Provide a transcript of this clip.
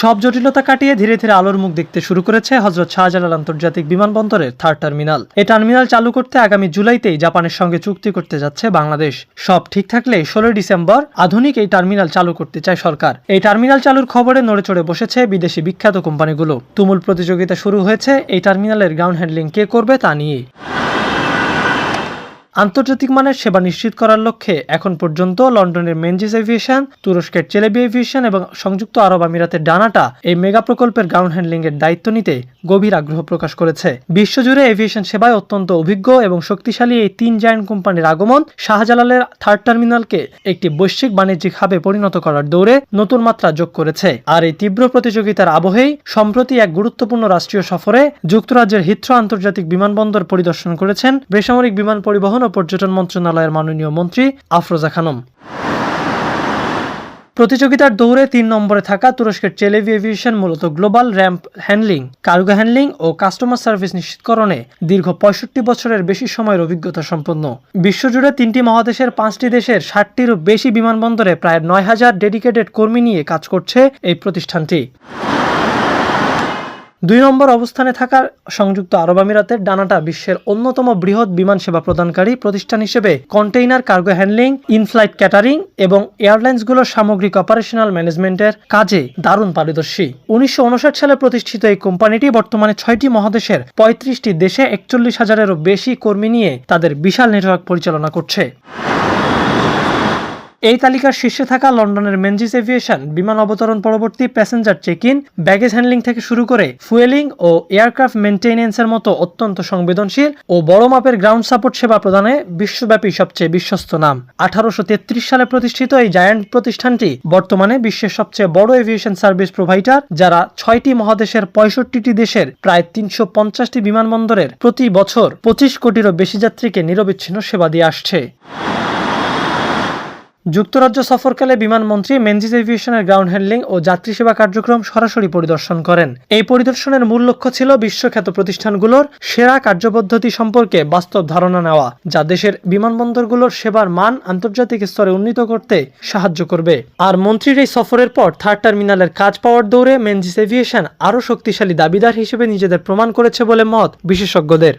সব জটিলতা কাটিয়ে ধীরে ধীরে আলোর মুখ দেখতে শুরু করেছে হযরত শাহজালাল আন্তর্জাতিক বিমানবন্দরের 3rd টার্মিনাল। এই টার্মিনাল চালু করতে আগামী জুলাইতেই জাপানের সঙ্গে চুক্তি করতে যাচ্ছে বাংলাদেশ। সব ঠিক থাকলে 16 ডিসেম্বর আধুনিক এই টার্মিনাল চালু করতে চায় সরকার। এই টার্মিনাল চালুর খবরে নড়েচড়ে বসেছে বিদেশি বিখ্যাত কোম্পানিগুলো। তুমুল প্রতিযোগিতা শুরু হয়েছে এই টার্মিনালের গ্রাউন্ড হ্যান্ডলিং কে করবে তা নিয়ে। আন্তর্জাতিক মানের সেবা নিশ্চিত করার লক্ষ্যে এখন পর্যন্ত লন্ডনের মেনজিস এভিয়েশন, তুরস্কের চেলেবি এভিয়েশন এবং সংযুক্ত আরব আমিরাতের ডানাটা এই মেগা প্রকল্পের গ্রাউন্ড হ্যান্ডলিং এর দায়িত্ব নিতে গভীর আগ্রহ প্রকাশ করেছে। বিশ্বজুড়ে এভিয়েশন সেবায় অত্যন্ত অভিজ্ঞ এবং শক্তিশালী এই 3 জায়ান্ট কোম্পানির আগমন শাহজালালের 3rd টার্মিনালকে একটি বৈশ্বিক বাণিজ্যিক হাবে পরিণত করার দৌড়ে নতুন মাত্রা যোগ করেছে। আর এই তীব্র প্রতিযোগিতার আবহেই সম্প্রতি এক গুরুত্বপূর্ণ রাষ্ট্রীয় সফরে যুক্তরাজ্যের হিথ্রো আন্তর্জাতিক বিমানবন্দর পরিদর্শন করেছেন বেসামরিক বিমান পরিবহন ও পর্যটন মন্ত্রণালয়ের মাননীয় মন্ত্রী আফরোজা খানম। প্রতিযোগিতার দৌড়ে 3 নম্বরে থাকা তুরস্কের চেলেবি এভিয়েশন মূলত global ramp handling, cargo handling ও কাস্টমার সার্ভিস নিশ্চিতকরণে দীর্ঘ 65 বছরের বেশি সময়ের অভিজ্ঞতা সম্পন্ন। বিশ্বজুড়ে 3টি মহাদেশের 5টি দেশের 60টিরও বেশি বিমানবন্দরে প্রায় 9000 ডেডিকেটেড কর্মী নিয়ে কাজ করছে এই প্রতিষ্ঠানটি। 2 নম্বর অবস্থানে থাকা সংযুক্ত আরব আমিরাতের ডানাটা বিশ্বের অন্যতম বৃহৎ বিমান সেবা প্রদানকারী প্রতিষ্ঠান হিসেবে container cargo handling, in-flight catering এবং এয়ারলাইন্সগুলোর সামগ্রিক অপারেশনাল ম্যানেজমেন্টের কাজে দারুণ পারদর্শী। 1959 সালে প্রতিষ্ঠিত এই কোম্পানিটি বর্তমানে 6টি মহাদেশের 35টি দেশে 41,000-এরও বেশি কর্মী নিয়ে তাদের বিশাল নেটওয়ার্ক পরিচালনা করছে। এই তালিকার শীর্ষে থাকা লন্ডনের মেনজিস এভিয়েশন বিমান অবতরণ পরবর্তী passenger check in, baggage handling থেকে শুরু করে ফুয়েলিং ও এয়ারক্রাফট মেইনটেনেন্সের মতো অত্যন্ত সংবেদনশীল ও বড় মাপের গ্রাউন্ড সাপোর্ট সেবা প্রদানে বিশ্বব্যাপী সবচেয়ে বিশ্বস্ত নাম। 1833 সালে প্রতিষ্ঠিত এই জায়ান্ট প্রতিষ্ঠানটি বর্তমানে বিশ্বের সবচেয়ে বড় এভিয়েশন সার্ভিস প্রোভাইডার, যারা 6টি মহাদেশের 65টি দেশের প্রায় 350টি বিমানবন্দরের প্রতি বছর 25 কোটিরও বেশি যাত্রীকে নিরবিচ্ছিন্ন সেবা দিয়ে আসছে। যুক্তরাজ্য সফরকালে বিমানমন্ত্রী মেনজিস এভিয়েশনের গ্রাউন্ড হ্যান্ডলিং ও যাত্রী সেবা কার্যক্রম সরাসরি পরিদর্শন করেন। এই পরিদর্শনের মূল লক্ষ্য ছিল বিশ্বখ্যাত প্রতিষ্ঠানগুলোর সেরা কার্যপদ্ধতি সম্পর্কে বাস্তব ধারণা নেওয়া, যা দেশের বিমানবন্দরগুলোর সেবার মান আন্তর্জাতিক স্তরে উন্নীত করতে সাহায্য করবে। আর মন্ত্রীর এই সফরের পর 3rd টার্মিনালের কাজ পাওয়ার দৌড়ে মেনজিস এভিয়েশন আরও শক্তিশালী দাবিদার হিসেবে নিজেদের প্রমাণ করেছে বলে মত বিশেষজ্ঞদের।